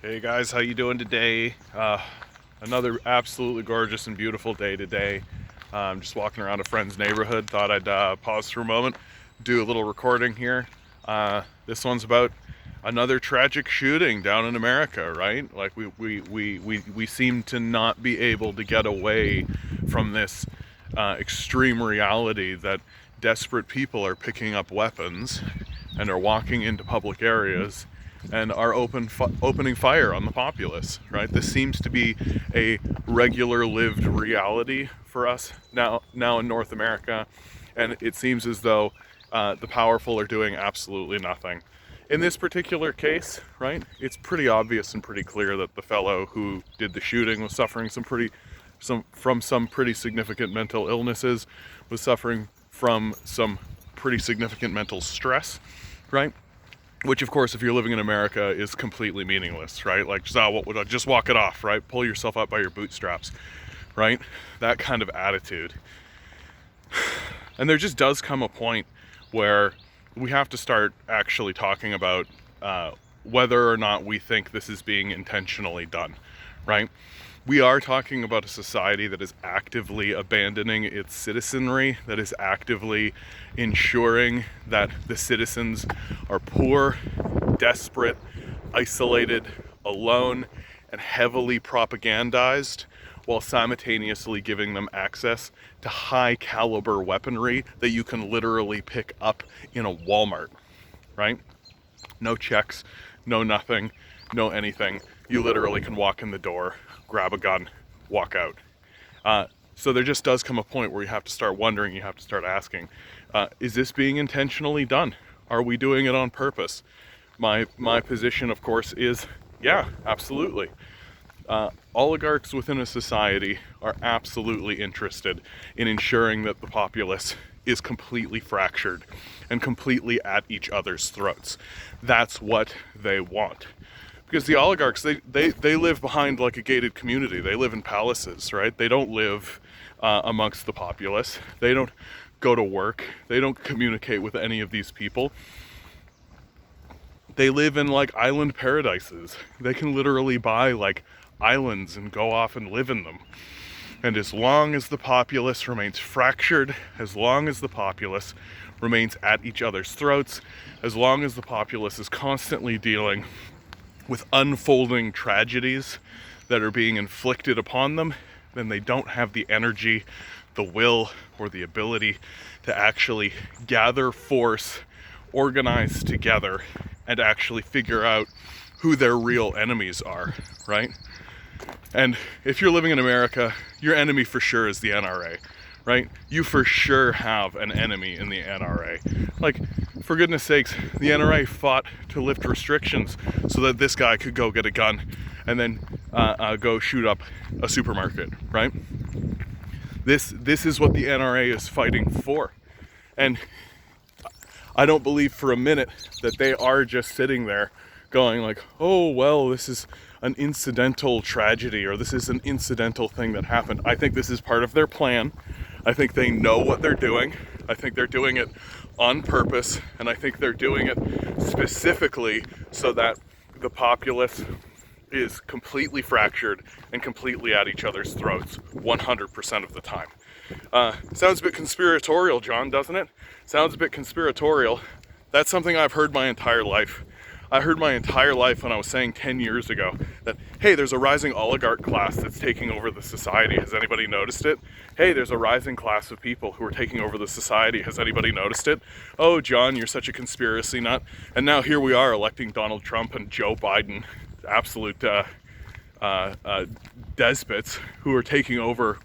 Hey guys, how you doing today? Another absolutely gorgeous and beautiful day today. Just walking around a friend's neighborhood. Thought I'd pause for a moment, do a little recording here. This one's about another tragic shooting down in America, right? Like we seem to not be able to get away from this extreme reality that desperate people are picking up weapons and are walking into public areas and are opening fire on the populace, right? This seems to be a regular lived reality for us now in North America, and it seems as though the powerful are doing absolutely nothing. In this particular case, right, it's pretty obvious and pretty clear that the fellow who did the shooting was suffering from some pretty significant mental illnesses, was suffering from some pretty significant mental stress, right? Which, of course, if you're living in America, is completely meaningless, right? Like, just walk it off, right? Pull yourself up by your bootstraps, right? That kind of attitude. And there just does come a point where we have to start actually talking about whether or not we think this is being intentionally done, right? We are talking about a society that is actively abandoning its citizenry, that is actively ensuring that the citizens are poor, desperate, isolated, alone, and heavily propagandized, while simultaneously giving them access to high caliber weaponry that you can literally pick up in a Walmart, right? No checks, no nothing, no anything. You literally can walk in the door, grab a gun, walk out. So there just does come a point where you have to start wondering, you have to start asking, is this being intentionally done? Are we doing it on purpose? My position, of course, is yeah, absolutely. Oligarchs within a society are absolutely interested in ensuring that the populace is completely fractured and completely at each other's throats. That's what they want. Because the oligarchs, they live behind like a gated community. They live in palaces, right? They don't live amongst the populace. They don't go to work. They don't communicate with any of these people. They live in like island paradises. They can literally buy like islands and go off and live in them. And as long as the populace remains fractured, as long as the populace remains at each other's throats, as long as the populace is constantly dealing with unfolding tragedies that are being inflicted upon them, then they don't have the energy, the will, or the ability to actually gather force, organize together, and actually figure out who their real enemies are, right? And if you're living in America, your enemy for sure is the NRA, right? You for sure have an enemy in the NRA. Like, for goodness sakes, the NRA fought to lift restrictions so that this guy could go get a gun and then go shoot up a supermarket, right? This is what the NRA is fighting for. And I don't believe for a minute that they are just sitting there going like, oh, well, this is an incidental tragedy, or this is an incidental thing that happened. I think this is part of their plan. I think they know what they're doing. I think they're doing it on purpose, and I think they're doing it specifically so that the populace is completely fractured and completely at each other's throats 100% of the time. Sounds a bit conspiratorial, John, doesn't it? Sounds a bit conspiratorial. That's something I've heard my entire life. I heard my entire life when I was saying 10 years ago that, hey, there's a rising oligarch class that's taking over the society. Has anybody noticed it? Hey, there's a rising class of people who are taking over the society. Has anybody noticed it? Oh, John, you're such a conspiracy nut. And now here we are electing Donald Trump and Joe Biden, absolute despots who are taking over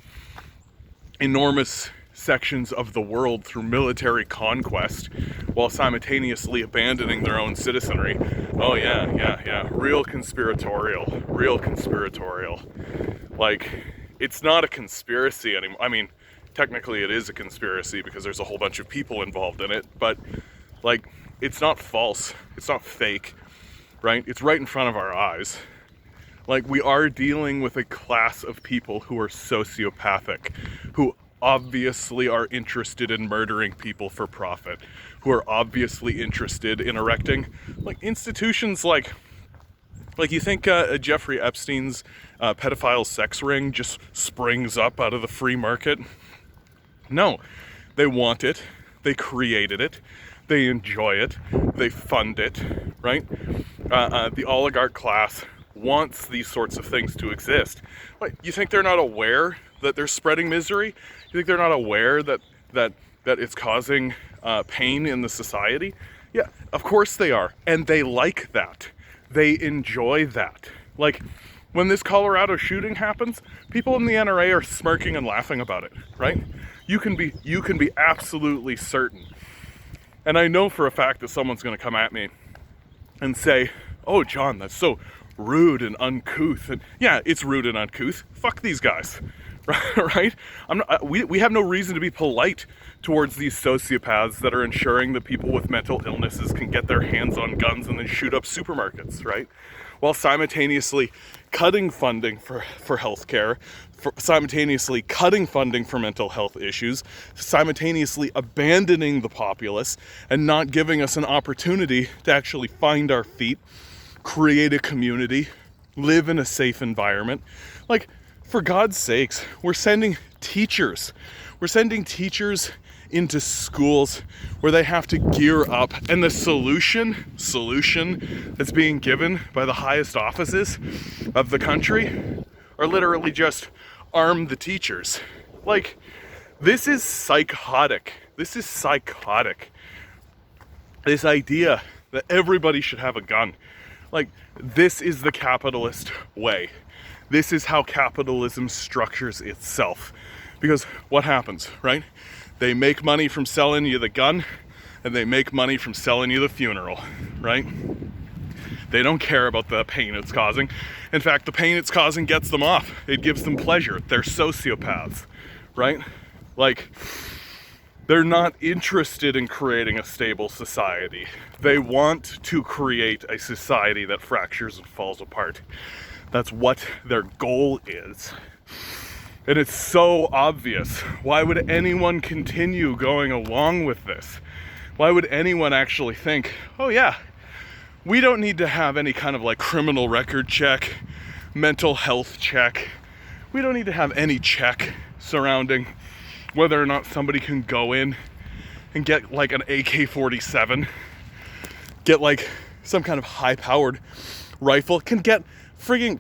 enormous sections of the world through military conquest while simultaneously abandoning their own citizenry. Oh yeah. Real conspiratorial. Like, it's not a conspiracy anymore. I mean, technically it is a conspiracy because there's a whole bunch of people involved in it, but like, it's not false. It's not fake, right? It's right in front of our eyes. Like, we are dealing with a class of people who are sociopathic, who obviously are interested in murdering people for profit, who are obviously interested in erecting like institutions like Like, you think Jeffrey Epstein's pedophile sex ring just springs up out of the free market? No, they want it, they created it, they enjoy it, they fund it, right? The oligarch class wants these sorts of things to exist. What, you think they're not aware that they're spreading misery? You think they're not aware that it's causing pain in the society? Yeah, of course they are, and they like that. They enjoy that. Like, when this Colorado shooting happens, people in the NRA are smirking and laughing about it, right? You can be absolutely certain. And I know for a fact that someone's going to come at me and say, "Oh, John, that's so rude and uncouth." And yeah, it's rude and uncouth. Fuck these guys, right? We have no reason to be polite towards these sociopaths that are ensuring that people with mental illnesses can get their hands on guns and then shoot up supermarkets, right? While simultaneously cutting funding for healthcare, simultaneously cutting funding for mental health issues, simultaneously abandoning the populace and not giving us an opportunity to actually find our feet, create a community, live in a safe environment. Like, for God's sakes, we're sending teachers into schools where they have to gear up, and the solution that's being given by the highest offices of the country are literally just arm the teachers. Like, this is psychotic. This idea that everybody should have a gun. Like, this is the capitalist way. This is how capitalism structures itself. Because what happens, right? They make money from selling you the gun, and they make money from selling you the funeral, right? They don't care about the pain it's causing. In fact, the pain it's causing gets them off. It gives them pleasure. They're sociopaths, right? Like, they're not interested in creating a stable society. They want to create a society that fractures and falls apart. That's what their goal is. And it's so obvious. Why would anyone continue going along with this? Why would anyone actually think, "Oh yeah, we don't need to have any kind of like criminal record check, mental health check. We don't need to have any check surrounding whether or not somebody can go in and get like an AK-47, get like some kind of high-powered rifle, can get frigging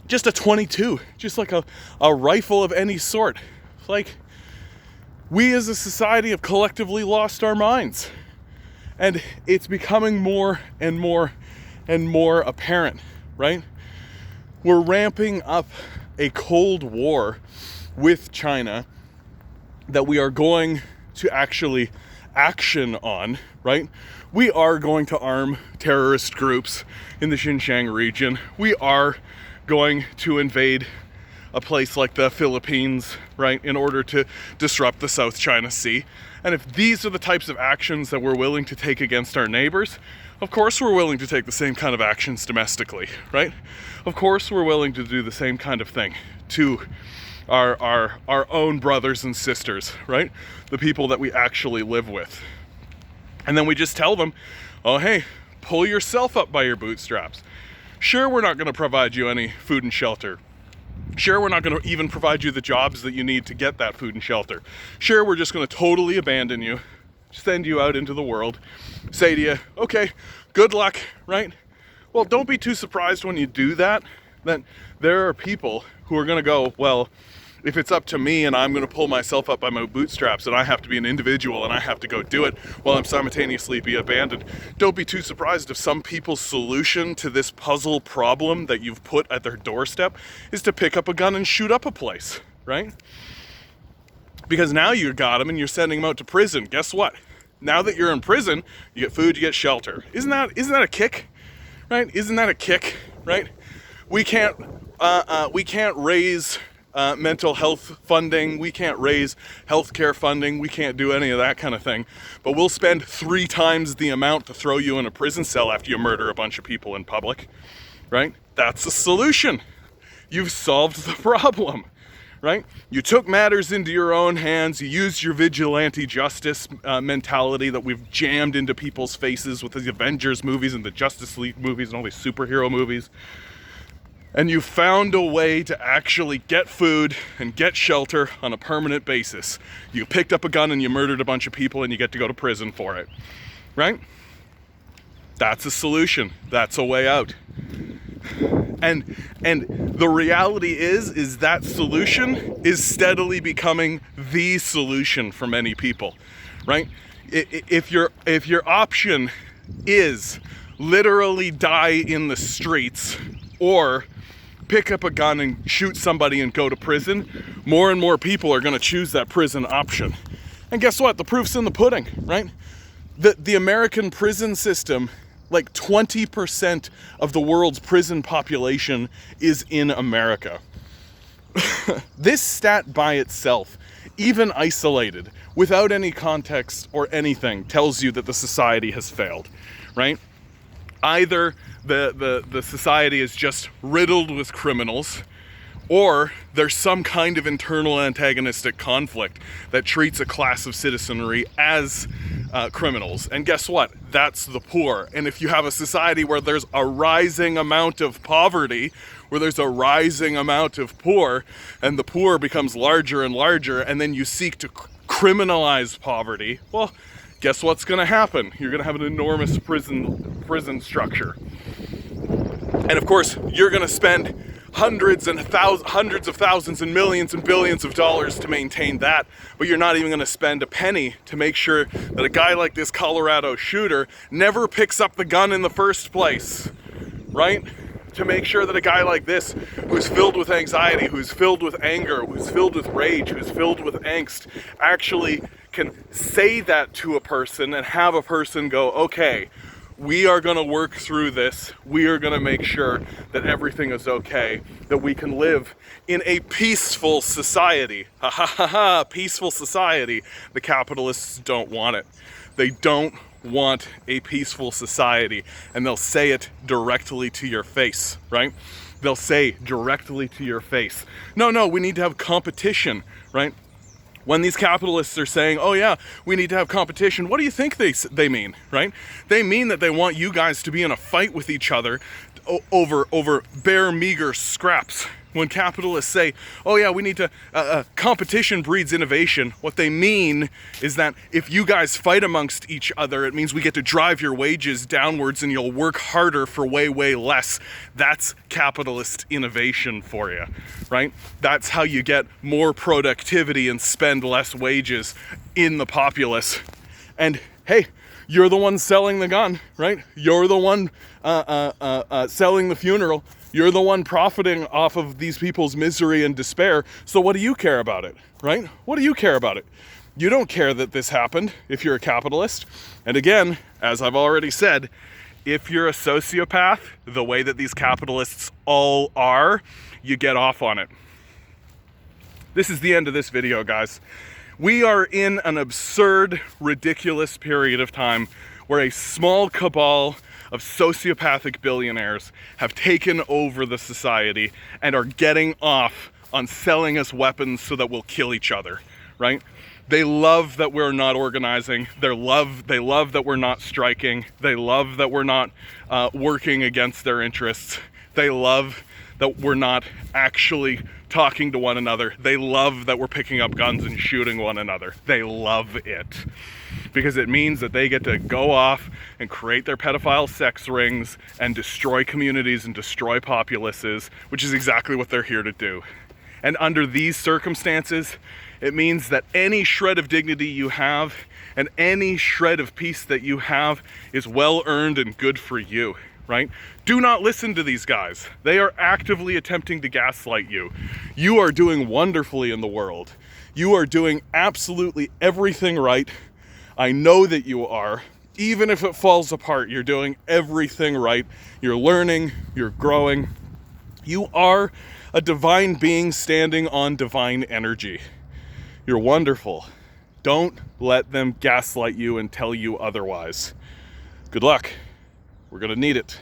just a 22, just like a rifle of any sort." Like, we as a society have collectively lost our minds. And it's becoming more and more and more apparent, right? We're ramping up a Cold War with China that we are going to actually action on, right? We are going to arm terrorist groups in the Xinjiang region. We are going to invade a place like the Philippines, right, in order to disrupt the South China Sea. And if these are the types of actions that we're willing to take against our neighbors, of course we're willing to take the same kind of actions domestically, right? Of course we're willing to do the same kind of thing to our own brothers and sisters, right? The people that we actually live with. And then we just tell them, "Oh, hey, pull yourself up by your bootstraps. Sure, we're not going to provide you any food and shelter. Sure, we're not going to even provide you the jobs that you need to get that food and shelter. Sure, we're just going to totally abandon you, send you out into the world, say to you, okay, good luck," right? Well, don't be too surprised when you do that there are people who are going to go, "Well, if it's up to me and I'm going to pull myself up by my bootstraps and I have to be an individual and I have to go do it while I'm simultaneously be abandoned." Don't be too surprised if some people's solution to this puzzle problem that you've put at their doorstep is to pick up a gun and shoot up a place, right? Because now you got them and you're sending them out to prison. Guess what? Now that you're in prison, you get food, you get shelter. Isn't that a kick, right? Isn't that a kick, right? We can't raise mental health funding, we can't raise healthcare funding, we can't do any of that kind of thing, but we'll spend 3 times the amount to throw you in a prison cell after you murder a bunch of people in public, right? That's a solution. You've solved the problem, right? You took matters into your own hands. You used your vigilante justice mentality that we've jammed into people's faces with the Avengers movies and the Justice League movies and all these superhero movies. And you found a way to actually get food and get shelter on a permanent basis. You picked up a gun and you murdered a bunch of people and you get to go to prison for it, right? That's a solution. That's a way out. And the reality is that solution is steadily becoming the solution for many people, right? If your option is literally die in the streets or pick up a gun and shoot somebody and go to prison, more and more people are going to choose that prison option. And guess what? The proof's in the pudding, right? The American prison system, like 20% of the world's prison population is in America. This stat by itself, even isolated, without any context or anything, tells you that the society has failed, right? Either the society is just riddled with criminals, or there's some kind of internal antagonistic conflict that treats a class of citizenry as criminals. And guess what? That's the poor. And if you have a society where there's a rising amount of poverty, where there's a rising amount of poor, and the poor becomes larger and larger, and then you seek to criminalize poverty, well, guess what's going to happen? You're going to have an enormous prison structure. And of course, you're going to spend hundreds of thousands and millions and billions of dollars to maintain that, but you're not even going to spend a penny to make sure that a guy like this Colorado shooter never picks up the gun in the first place, right? To make sure that a guy like this, who's filled with anxiety, who's filled with anger, who's filled with rage, who's filled with angst, actually can say that to a person and have a person go, okay, we are going to work through this. We are going to make sure that everything is okay, that we can live in a peaceful society. Ha ha ha ha, peaceful society. The capitalists don't want it. They don't want a peaceful society, and they'll say it directly to your face, right? They'll say directly to your face, no, we need to have competition, right? When these capitalists are saying, oh yeah, we need to have competition, what do you think they mean, right? They mean that they want you guys to be in a fight with each other over bare meager scraps. When capitalists say, oh yeah, we need to, competition breeds innovation, what they mean is that if you guys fight amongst each other, it means we get to drive your wages downwards and you'll work harder for way, way less. That's capitalist innovation for you, right? That's how you get more productivity and spend less wages in the populace. And hey, you're the one selling the gun, right? You're the one selling the funeral. You're the one profiting off of these people's misery and despair. So what do you care about it, right? What do you care about it? You don't care that this happened if you're a capitalist. And again, as I've already said, if you're a sociopath, the way that these capitalists all are, you get off on it. This is the end of this video, guys. We are in an absurd, ridiculous period of time where a small cabal of sociopathic billionaires have taken over the society and are getting off on selling us weapons so that we'll kill each other, right? They love that we're not organizing. They love that we're not striking. They love that we're not working against their interests. They love that we're not actually talking to one another. They love that we're picking up guns and shooting one another. They love it. Because it means that they get to go off and create their pedophile sex rings and destroy communities and destroy populaces, which is exactly what they're here to do. And under these circumstances, it means that any shred of dignity you have and any shred of peace that you have is well earned and good for you, right? Do not listen to these guys. They are actively attempting to gaslight you. You are doing wonderfully in the world. You are doing absolutely everything right. I know that you are. Even if it falls apart, you're doing everything right. You're learning, you're growing. You are a divine being standing on divine energy. You're wonderful. Don't let them gaslight you and tell you otherwise. Good luck. We're gonna need it.